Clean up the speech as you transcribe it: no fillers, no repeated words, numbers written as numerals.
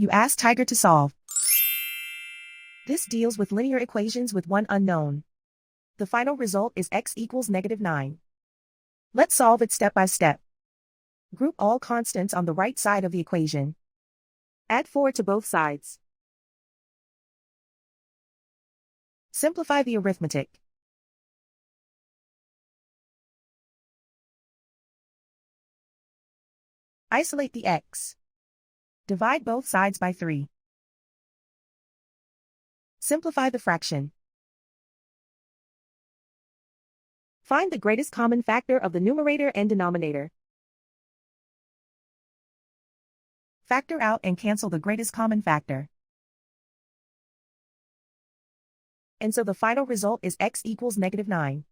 You ask Tiger to solve. This deals with linear equations with one unknown. The final result is x equals -9. Let's solve it step by step. Group all constants on the right side of the equation. Add 4 to both sides. Simplify the arithmetic. Isolate the x. Divide both sides by 3. Simplify the fraction. Find the greatest common factor of the numerator and denominator. Factor out and cancel the greatest common factor. And so the final result is x equals -9.